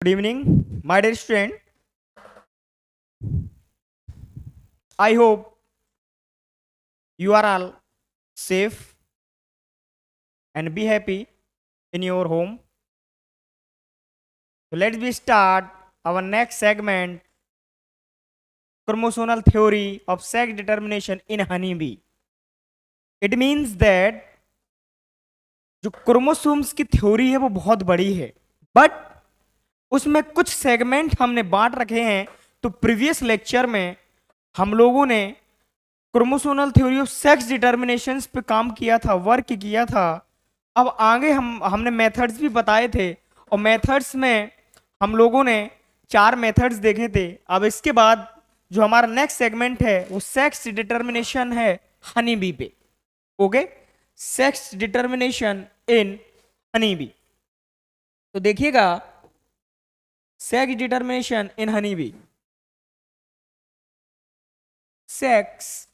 Good evening, my dear student. I hope you are all safe and be happy in your home. So let's be start our next segment, chromosomal theory of sex determination in honeybee. It means that जो chromosomes की theory है वो बहुत बड़ी है, but उसमें कुछ segment हमने बांट रखे हैं। तो प्रीवियस लेक्चर में हम लोगों ने क्रोमोसोमल थ्योरी ऑफ सेक्स डिटर्मिनेशंस पे काम किया था, वर्क किया था। अब आगे हमने मेथड्स भी बताए थे, और मेथड्स में हम लोगों ने 4 मेथड्स देखे थे। अब इसके बाद जो हमारा नेक्स्ट सेगमेंट है वो सेक्स डिटर्मिनेशन है हनी बी पे। Okay, sex determination in honey B. तो देखिएगा, sex determination in honey B, sex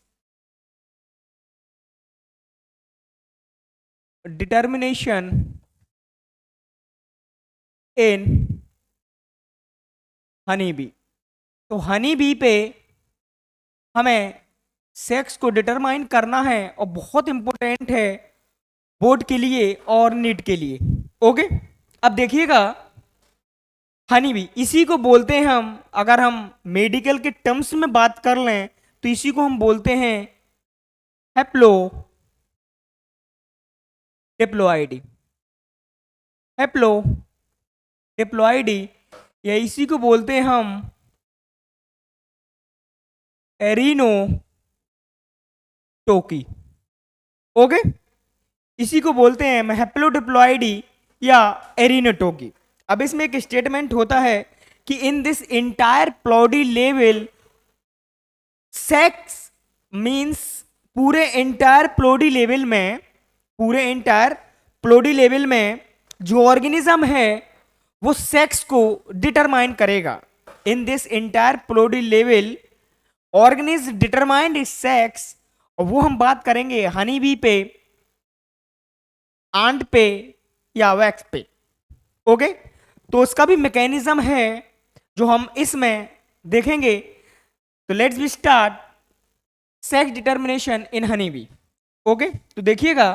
determination in honey B. तो हनी बी पे हमें सेक्स को डिटरमाइन करना है, और बहुत इंपॉर्टेंट है बोर्ड के लिए और नीट के लिए। ओके, अब देखिएगा, हनी बी इसी को बोलते हैं हम, अगर हम मेडिकल के टर्म्स में बात कर लें तो इसी को हम बोलते हैं हैप्लो डिप्लॉइडी। हैप्लो डिप्लॉइडी, या इसी को बोलते हैं हम एरिनो टोकी। ओके, इसी को बोलते हैं हैप्लोडिप्लॉइडी या एरिनोटोकी। अब इसमें एक स्टेटमेंट होता है कि in this entire ploidy level sex means, पूरे इंटायर प्लॉडी लेवल में, पूरे इंटायर प्लॉडी लेवल में जो ऑर्गेनिज्म है वो सेक्स को डिटरमाइन करेगा। In this entire ploidy level organism determined is sex, और वो हम बात करेंगे हनी बी पे, आंट पे या वैक्स पे। ओके, तो उसका भी मैकेनिज्म है जो हम इसमें देखेंगे। तो let's be start sex determination in honey bee. Okay, तो देखिएगा,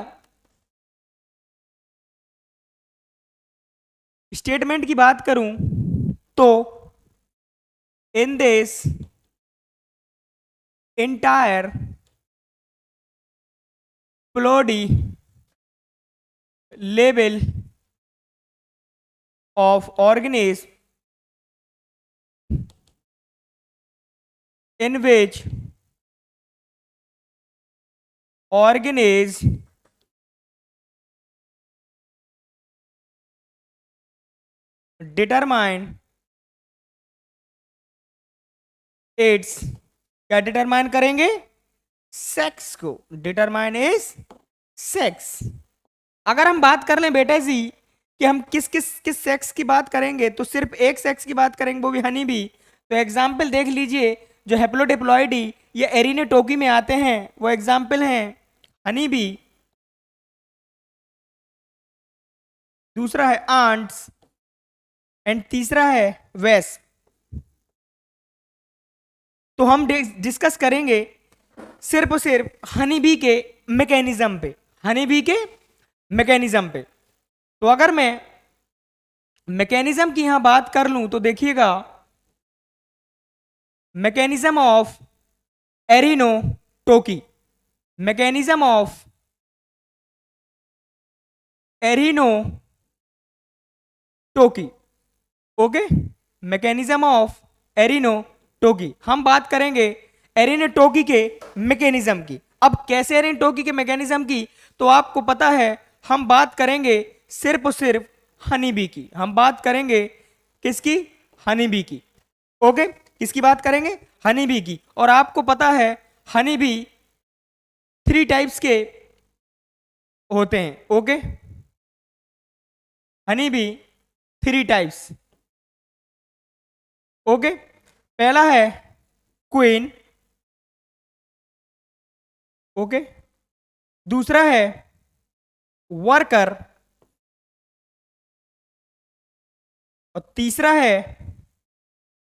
स्टेटमेंट की बात करूं तो in this entire ploidy level of organism in which organism determine its, क्या डिटरमाइन करेंगे? सेक्स को। Determine is sex. अगर हम बात कर लें बेटा जी कि हम किस किस किस सेक्स की बात करेंगे, तो सिर्फ एक सेक्स की बात करेंगे, वो भी हनी बी। तो एग्जाम्पल देख लीजिए, जो हैप्लोडिप्लॉइडी या एरिनेटोकी में आते हैं वो एग्जाम्पल हैं हनी बी, दूसरा है आंट्स, एंड तीसरा है वेस। तो हम डिस्कस करेंगे सिर्फ और सिर्फ हनी बी के मैकेनिज्म पे, हनी बी के मैकेनिज्म पे। तो अगर मैं मैकेनिज्म की यहां बात कर लूं तो देखिएगा, mechanism of arrhenotoky, mechanism of arrhenotoky. Okay, mechanism of arrhenotoky, हम बात करेंगे एरिनोटोकी के मैकेनिज्म की। अब कैसे एरिनोटोकी के मैकेनिज्म की, तो आपको पता है हम बात करेंगे सिर्फ और सिर्फ हनी बी की। हम बात करेंगे किसकी? हनी बी की। ओके, किसकी बात करेंगे? हनी बी की। और आपको पता है हनी बी 3 टाइप्स के होते हैं। Okay, honey bee 3 types. Okay, पहला है क्वीन। ओके, दूसरा है वर्कर, और तीसरा है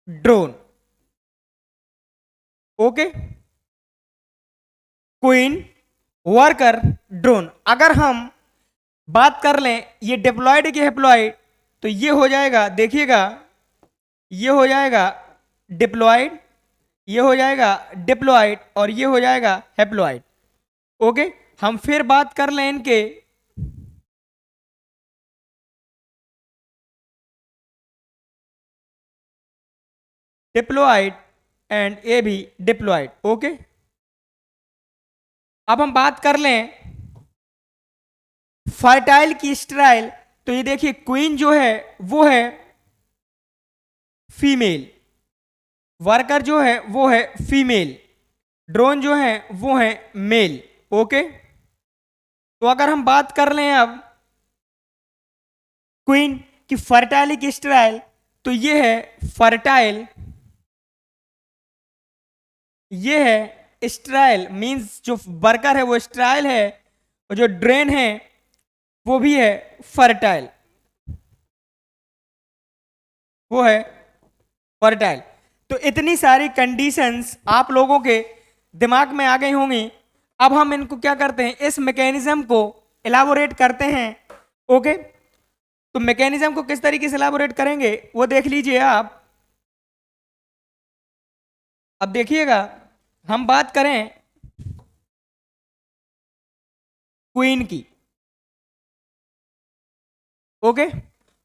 drone. Okay, queen, worker, drone. अगर हम बात कर लें ये डिप्लॉयड की हेप्लॉयड, तो ये हो जाएगा, देखिएगा, ये हो जाएगा डिप्लॉयड, ये हो जाएगा डिप्लॉयड, और ये हो जाएगा हेप्लॉयड। ओके, हम फिर बात कर लें इनके डिप्लॉयड एंड ये भी डिप्लॉयड। ओके, अब हम बात कर लें फर्टाइल की स्टाइल, तो ये देखिए क्वीन जो है वो है फीमेल, वर्कर जो है वो है फीमेल, ड्रोन जो है वो है मेल। ओके, तो अगर हम बात कर लें अब क्वीन की फर्टाइल की स्टाइल, तो ये है फर्टाइल, ये है स्ट्राइल, मींस जो वर्कर है वो स्ट्राइल है, और जो ड्रेन है वो भी है फर्टाइल, वो है फर्टाइल। तो इतनी सारी कंडीशंस आप लोगों के दिमाग में आ गई होंगी। अब हम इनको क्या करते हैं, इस मैकेनिज्म को एलाबोरेट करते हैं। ओके, तो मैकेनिज्म को किस तरीके से एलाबोरेट करेंगे वो देख लीजिए आप। अब देखिएगा, हम बात करें क्वीन की। ओके,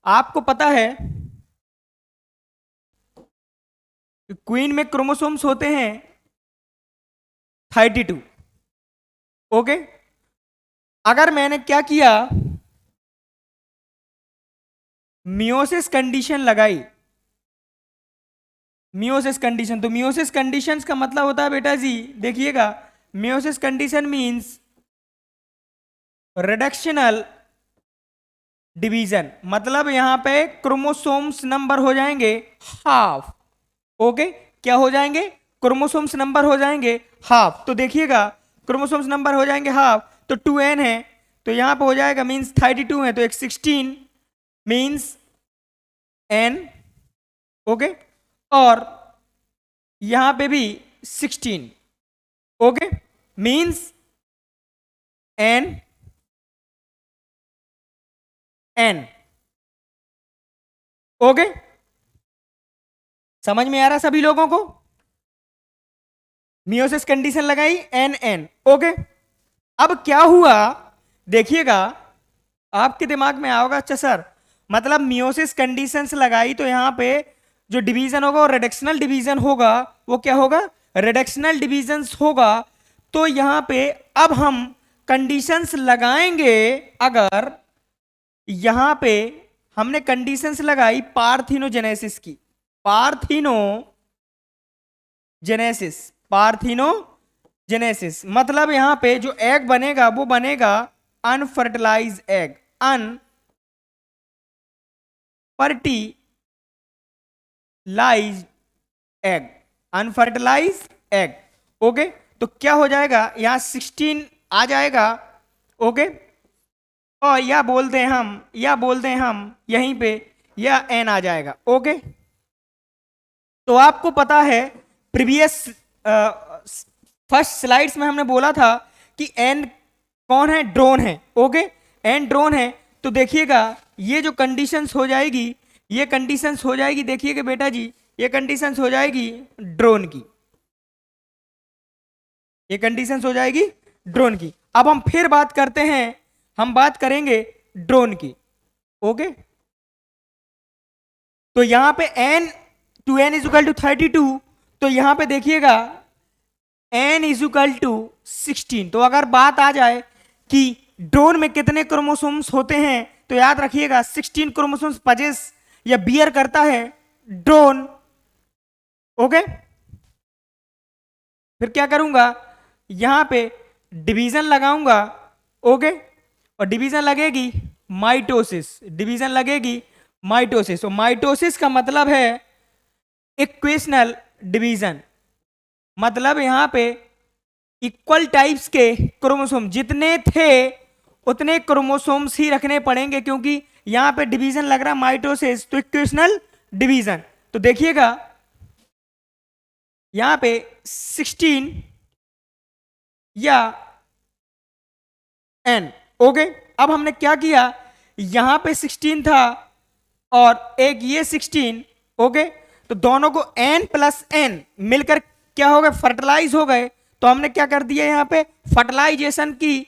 आपको पता है कि क्वीन में क्रोमोसोम्स होते हैं 32। ओके, अगर मैंने क्या किया, मियोसिस कंडीशन लगाई, मियोसिस कंडीशन, तो मियोसिस कंडीशंस का मतलब होता है बेटा जी, देखिएगा, meiosis condition means reductional division, मतलब यहां पे क्रोमोसोम्स नंबर हो जाएंगे हाफ। ओके, क्या हो जाएंगे, क्रोमोसोम्स नंबर हो जाएंगे हाफ। तो देखिएगा, क्रोमोसोम्स नंबर हो जाएंगे हाफ, तो 2n है, तो यहां पे हो जाएगा मींस 32 है, तो एक 16 मींस n। ओके, और यहां पे भी 16। Okay, means n n। Okay, समझ में आ रहा सभी लोगों को, मियोसिस कंडीशन लगाई एन एन। ओके, अब क्या हुआ, देखिएगा, आपके दिमाग में आओगा, अच्छा सर, मतलब मियोसिस कंडीशंस लगाई तो यहां पे जो डिवीजन होगा वो रिडक्शनल डिवीजन होगा, वो क्या होगा, रिडक्शनल डिवीजंस होगा। तो यहां पे अब हम कंडीशंस लगाएंगे, अगर यहां पे हमने कंडीशंस लगाई पार्थिनोजेनेसिस की, पार्थिनोजेनेसिस, पार्थिनोजेनेसिस, मतलब यहां पे जो एग बनेगा वो बनेगा unfertilize egg, unfertilize egg, unfertilize egg. Okay, तो क्या हो जाएगा, यहां 16 आ जाएगा। ओके, और या बोलते हैं हम यहीं पे या एन आ जाएगा। ओके, तो आपको पता है प्रीवियस फर्स्ट स्लाइड्स में हमने बोला था कि एन कौन है, ड्रोन है। ओके, एन ड्रोन है, तो देखिएगा ये जो कंडीशंस हो जाएगी, ये कंडीशंस हो जाएगी, देखिएगा बेटा जी, ये कंडीशंस हो जाएगी ड्रोन की, ये कंडीशंस हो जाएगी ड्रोन की। अब हम फिर बात करते हैं, हम बात करेंगे ड्रोन की। ओके, तो यहां पे n to n is equal to 32, तो यहां पे देखिएगा n इज इक्वल टू 16। तो अगर बात आ जाए कि ड्रोन में कितने क्रोमोसोम्स होते हैं, तो याद रखिएगा 16 क्रोमोसोम्स पजेस या बियर करता है ड्रोन। ओके, फिर क्या करूंगा, यहां पे डिवीजन लगाऊंगा। ओके, और डिवीजन लगेगी माइटोसिस, डिवीजन लगेगी माइटोसिस, और माइटोसिस का मतलब है इक्वेशनल डिवीजन, मतलब यहां पे इक्वल टाइप्स के क्रोमोसोम जितने थे उतने क्रोमोसोम्स ही रखने पड़ेंगे, क्योंकि यहां पे डिवीजन लग रहा है माइटोसिस, तो इक्वेशनल डिवीजन। तो देखिएगा यहां पे 16 या n। ओके, अब हमने क्या किया, यहां पे 16 था और एक ये 16। ओके, तो दोनों को n प्लस n मिलकर क्या हो गए, फर्टिलाइज हो गए। तो हमने क्या कर दिया, यहां पे फर्टिलाइजेशन की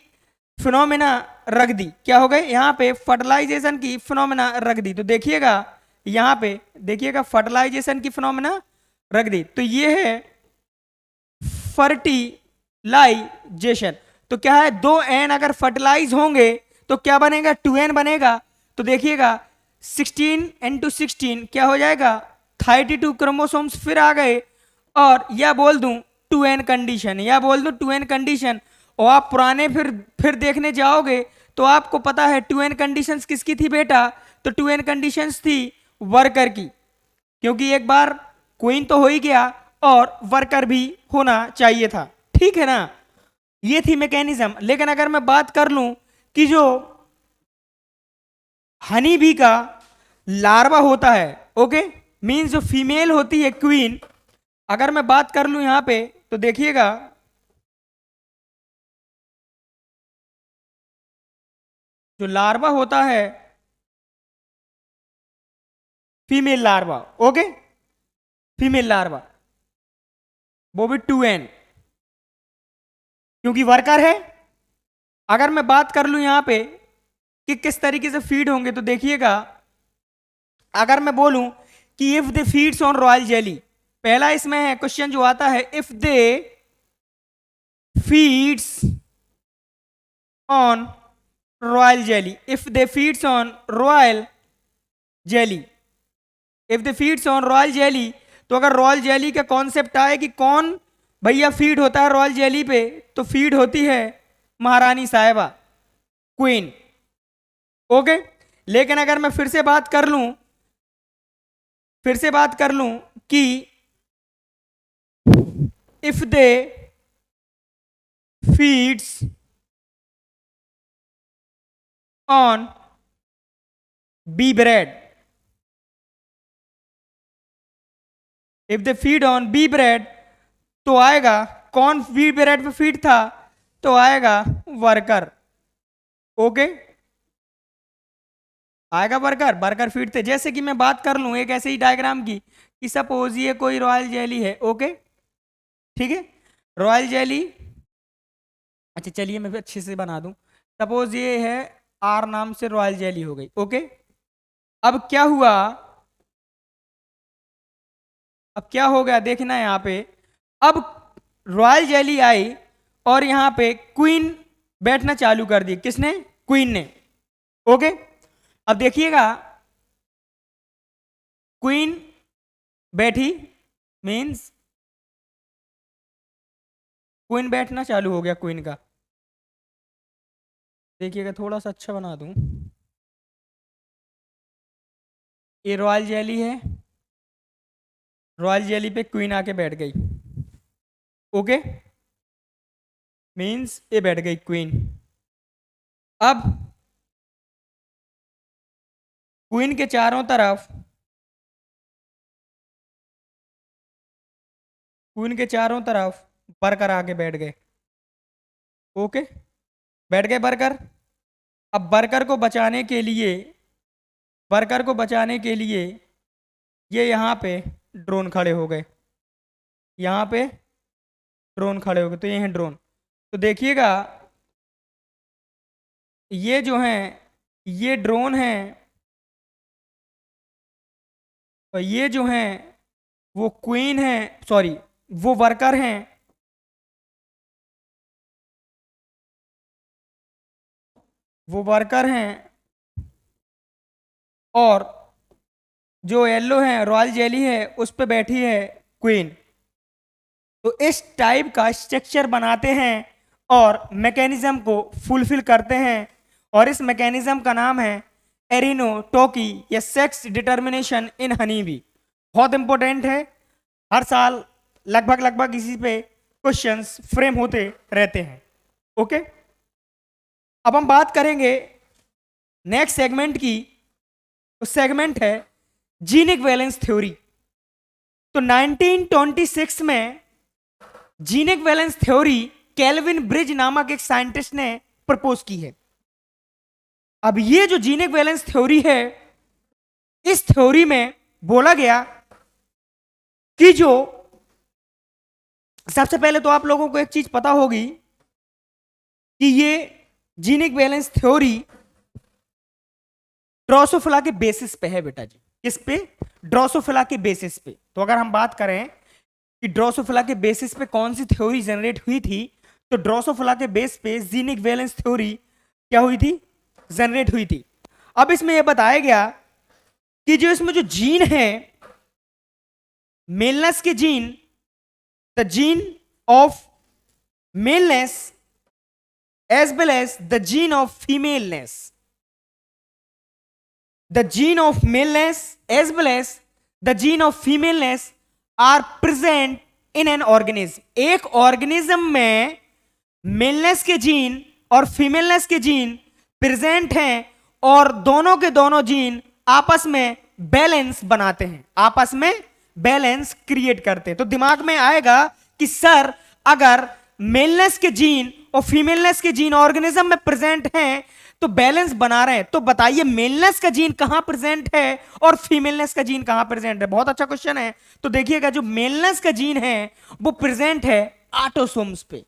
फिनोमेना रख दी। क्या हो गए, यहां पे फर्टिलाइजेशन की फिनोमेना रख दी। तो देखिएगा यहां पे, देखिएगा फर्टिलाइजेशन की फिनोमेना रख दी। तो ये है फर्टिलाइजेशन। तो क्या है, दो एन अगर फर्टिलाइज होंगे तो क्या बनेगा, 2n बनेगा। तो देखिएगा 16 इंटू 16 क्या हो जाएगा, 32 क्रोमोसोम्स फिर आ गए। और या बोल दूं 2n कंडीशन, या बोल दूं 2n कंडीशन। और आप पुराने फिर देखने जाओगे तो आपको पता है 2n कंडीशंस किसकी थी बेटा, तो 2n कंडीशंस थी वर्कर की, क्योंकि एक बार क्वीन तो हो ही गया और वर्कर भी होना चाहिए था। ठीक है ना, ये थी मैकेनिज्म। लेकिन अगर मैं बात कर लूं कि जो हनी बी का लार्वा होता है, ओके, मींस जो फीमेल होती है क्वीन, अगर मैं बात कर लूं यहां पे तो देखिएगा जो लार्वा होता है female larva, okay, female larva वो भी 2n, क्योंकि वर्कर है। अगर मैं बात कर लूं यहां पे कि किस तरीके से फीड होंगे, तो देखिएगा अगर मैं बोलूं कि if they feeds on royal jelly, पहला इसमें है क्वेश्चन जो आता है, if they feeds on royal jelly, if they feeds on royal jelly, if they feeds on royal jelly. तो अगर रॉयल जेली का कॉन्सेप्ट आए कि कौन भैया फीड होता है रॉयल जेली पे, तो फीड होती है महारानी साहिबा, क्वीन। ओके, लेकिन अगर मैं फिर से बात कर लूं, फिर से बात कर लूं कि if they feeds on bee bread, if they feed on bee bread, तो आएगा कौन बी ब्रेड पे फीड था, तो आएगा वर्कर। ओके, आएगा वर्कर, वर्कर फीड थे। जैसे कि मैं बात कर लूं एक ऐसे ही डायग्राम की कि सपोज ये कोई रॉयल जेली है, ओके, ठीक है, रॉयल जेली। अच्छा चलिए मैं अच्छे से बना दूं, सपोज ये है आर नाम से रॉयल जेली हो गई, ओके। अब क्या हुआ, अब क्या हो गया देखना है यहाँ पे। अब रॉयल जेली आई और यहाँ पे क्वीन बैठना चालू कर दी, किसने, क्वीन ने। ओके, अब देखिएगा क्वीन बैठी, मींस क्वीन बैठना चालू हो गया, क्वीन का। देखिएगा थोड़ा सा अच्छा बना दूं, ये रॉयल जेली है, रॉयल जेली पे क्वीन आके बैठ गई, ओके, मींस ये बैठ गई क्वीन। अब क्वीन के चारों तरफ, क्वीन के चारों तरफ वर्कर आके बैठ गए, ओके, बैठ गए वर्कर। अब वर्कर को बचाने के लिए, वर्कर को बचाने के लिए ये यहाँ पे ड्रोन खड़े हो गए, यहाँ पे ड्रोन खड़े हो गए, तो ये हैं ड्रोन। तो देखिएगा ये जो हैं ये ड्रोन हैं, और ये जो हैं वो क्वीन है, सॉरी वो वर्कर हैं, वो वर्कर हैं। और जो येलो है रॉयल जेली है उस पे बैठी है क्वीन। तो इस टाइप का स्ट्रक्चर बनाते हैं और मैकेनिज्म को फुलफिल करते हैं, और इस मैकेनिज्म का नाम है एरिनो टोकी या sex determination in honey B. बहुत इंपॉर्टेंट है, हर साल लगभग लगभग इसी पे क्वेश्चंस फ्रेम होते रहते हैं। ओके, अब हम बात करेंगे नेक्स्ट सेगमेंट की, वो सेगमेंट है जीन इक्विवेलेंस थ्योरी। तो 1926 में gene equivalence theory kelvin bridge नामक एक साइंटिस्ट ने प्रपोज की है। अब ये जो जीन इक्विवेलेंस थ्योरी है, इस थ्योरी में बोला गया कि जो सबसे पहले तो आप लोगों को एक चीज पता होगी कि ये जीन इक्विवेलेंस थ्योरी ड्रोसोफिला के बेसिस पे है बेटा जी। किस पे? ड्रोसोफिला के बेसिस पे। तो अगर हम बात करें कि ड्रोसोफिला के बेसिस पे कौन सी थ्योरी जनरेट हुई थी, तो ड्रोसोफिला के बेस पे जीन इक्विवेलेंस थ्योरी क्या हुई थी? जनरेट हुई थी। अब इसमें यह बताया गया कि जो इसमें जो जीन है, मेलनेस के gene, the gene of maleness as well as the gene of femaleness, the gene of maleness as well as the gene of femaleness are present in an organism। एक ऑर्गेनिज्म में मेलनेस के gene और femaleness के gene present हैं और दोनों के दोनों जीन आपस में बैलेंस बनाते हैं, आपस में बैलेंस क्रिएट करते हैं। तो दिमाग में आएगा कि सर अगर मेलनेस के जीन और फीमेलनेस के जीन ऑर्गेनिज्म में प्रेजेंट हैं तो बैलेंस बना रहे हैं, तो बताइए मेलनेस का जीन कहां प्रेजेंट है और फीमेलनेस का जीन कहां प्रेजेंट है? बहुत अच्छा क्वेश्चन है। तो देखिएगा जो मेलनेस का जीन है वो प्रेजेंट है ऑटोसोम्स पे।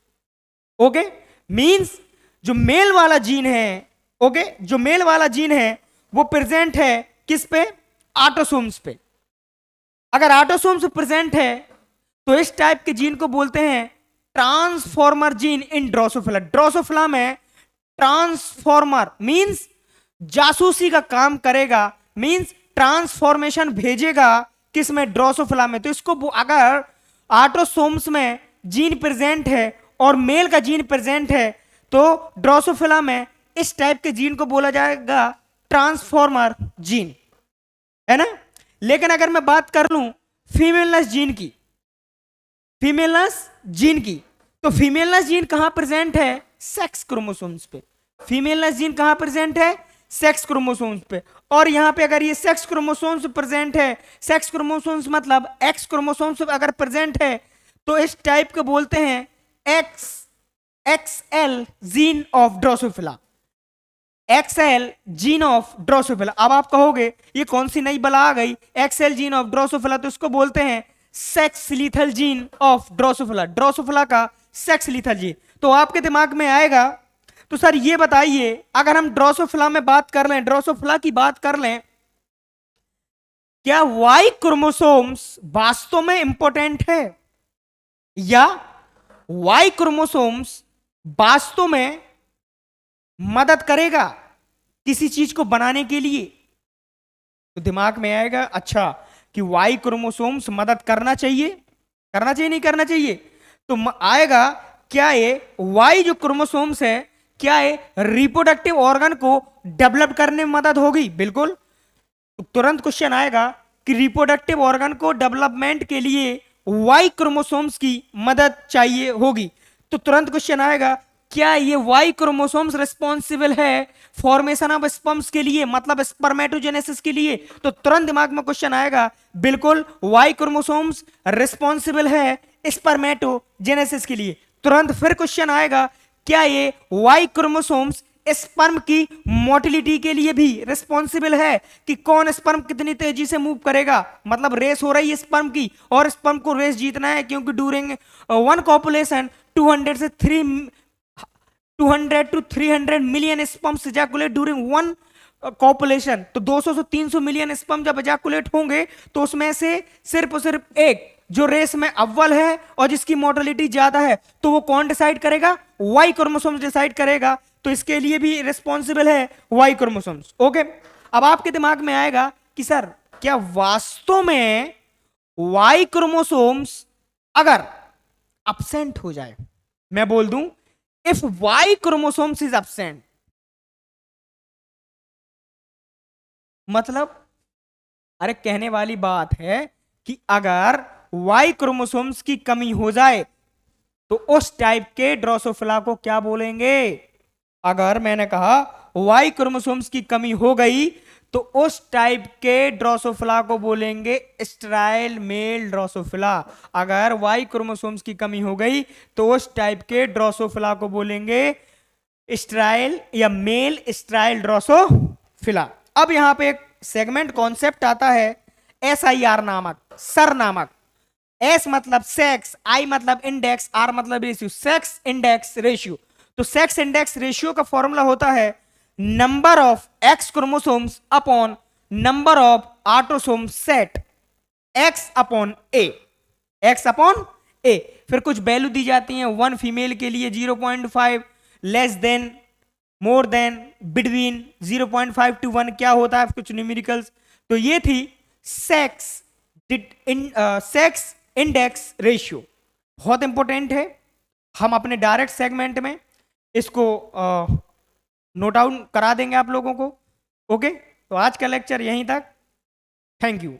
ओके, मींस जो मेल वाला जीन है, ओके, जो मेल वाला जीन है वो प्रेजेंट है किस पे? ऑटोसोम्स पे। अगर ऑटोसोम्स प्रेजेंट है तो इस टाइप के जीन को बोलते हैं transformer gene in Drosophila. Drosophila में ट्रांसफॉर्मर मींस जासूसी का काम करेगा, मींस ट्रांसफॉर्मेशन भेजेगा किसमें? ड्रोसोफिला में। तो इसको अगर ऑटोसोम्स में जीन प्रेजेंट है और मेल का जीन प्रेजेंट है तो ड्रोसोफिला में इस टाइप के जीन को बोला जाएगा ट्रांसफॉर्मर जीन, है ना। लेकिन अगर मैं बात कर लूं फीमेलनेस जीन की, फीमेलनेस जीन की, तो फीमेलनेस जीन कहां प्रेजेंट है? सेक्स क्रोमोसोम्स पे। फीमेलनेस जीन कहां प्रेजेंट है? सेक्स क्रोमोसोम्स पे। और यहां पे अगर ये सेक्स क्रोमोसोम्स प्रेजेंट है, सेक्स क्रोमोसोम्स मतलब एक्स क्रोमोसोम्स अगर प्रेजेंट है तो इस टाइप को बोलते हैं XL gene of Drosophila, XL gene of Drosophila. अब आप कहोगे ये कौन सी नई बला आ गई, एक्सएल जीन ऑफ ड्रोसोफिला? तो इसको बोलते हैं sex lethal gene of Drosophila, Drosophila का सेक्स लीथल जीन। तो आपके दिमाग में आएगा तो सर ये बताइए अगर हम ड्रोसोफिला में बात कर लें, ड्रोसोफिला की बात कर लें, क्या वाई क्रोमोसोम्स वास्तव में इंपॉर्टेंट है या वाई क्रोमोसोम्स वास्तव में मदद करेगा किसी चीज को बनाने के लिए? तो दिमाग में आएगा अच्छा कि वाई क्रोमोसोम्स मदद करना चाहिए, करना चाहिए नहीं करना चाहिए? तो आएगा क्या ये वाई जो क्रोमोसोम्स है क्या ये रिप्रोडक्टिव ऑर्गन को डेवलप करने में मदद होगी? बिल्कुल। तो तुरंत क्वेश्चन आएगा कि रिप्रोडक्टिव ऑर्गन को डेवलपमेंट के लिए वाई क्रोमोसोम्स की मदद चाहिए होगी। तो तुरंत क्वेश्चन आएगा क्या ये वाई क्रोमोसोम्स रिस्पॉन्सिबल है फॉर्मेशन ऑफ स्पर्म्स के लिए, मतलब स्पर्मेटोजेनेसिस के लिए? तो तुरंत दिमाग में क्वेश्चन आएगा बिल्कुल वाई क्रोमोसोम्स रिस्पॉन्सिबल है स्पर्मेटोजेनेसिस के लिए। तुरंत फिर क्वेश्चन आएगा क्या ये वाई क्रोमोसोम्स स्पर्म की मोटिलिटी के लिए भी रिस्पॉन्सिबल है कि कौन स्पर्म कितनी तेजी से मूव करेगा, मतलब रेस हो रही है स्पर्म की और स्पर्म को रेस जीतना है, क्योंकि during one copulation 200 to 300 million sperms ejaculate during one copulation. तो 200 से 300 मिलियन स्पर्म जब इजैकुलेट होंगे तो उसमें से सिर्फ और सिर्फ एक जो रेस में अव्वल है और जिसकी मोर्टेलिटी ज्यादा है तो वो कौन डिसाइड करेगा? वाई क्रोमोसोम्स डिसाइड करेगा। तो इसके लिए भी रिस्पॉन्सिबल है वाई क्रोमोसोम्स। ओके, अब आपके दिमाग में आएगा कि सर क्या वास्तव में वाई क्रोमोसोम्स अगर अब्सेंट हो जाए, मैं बोल दूं if Y chromosomes is absent, मतलब अरे कहने वाली बात है कि अगर वाई क्रोमोसोम्स की कमी हो जाए तो उस टाइप के ड्रोसोफिला को क्या बोलेंगे? अगर मैंने कहा वाई क्रोमोसोम्स की कमी हो गई तो उस टाइप के ड्रोसोफिला को बोलेंगे स्टेराइल मेल ड्रोसोफिला। अगर वाई क्रोमोसोम्स की कमी हो गई तो उस टाइप के ड्रोसोफिला को बोलेंगे स्टेराइल या मेल स्टेराइल ड्रोसोफिला। अब यहां पे एक सेगमेंट कॉन्सेप्ट आता है SIR नामक, सर नामक। S मतलब सेक्स, I मतलब इंडेक्स, R मतलब रेशियो, सेक्स इंडेक्स रेशियो। तो सेक्स इंडेक्स रेशियो का फॉर्मूला होता है number of X chromosomes upon number of autosome set X upon A, X upon A। फिर कुछ वैल्यू दी जाती हैं, 1 फीमेल के लिए 0.5, less than, more than, between 0.5 to 1 क्या होता है, कुछ न्यूमेरिकल्स। तो ये थी सेक्स सेक्स इंडेक्स रेशियो, बहुत इंपॉर्टेंट है। हम अपने डायरेक्ट सेगमेंट में इसको नोट डाउन करा देंगे आप लोगों को। ओके, तो आज का लेक्चर यहीं तक। Thank you.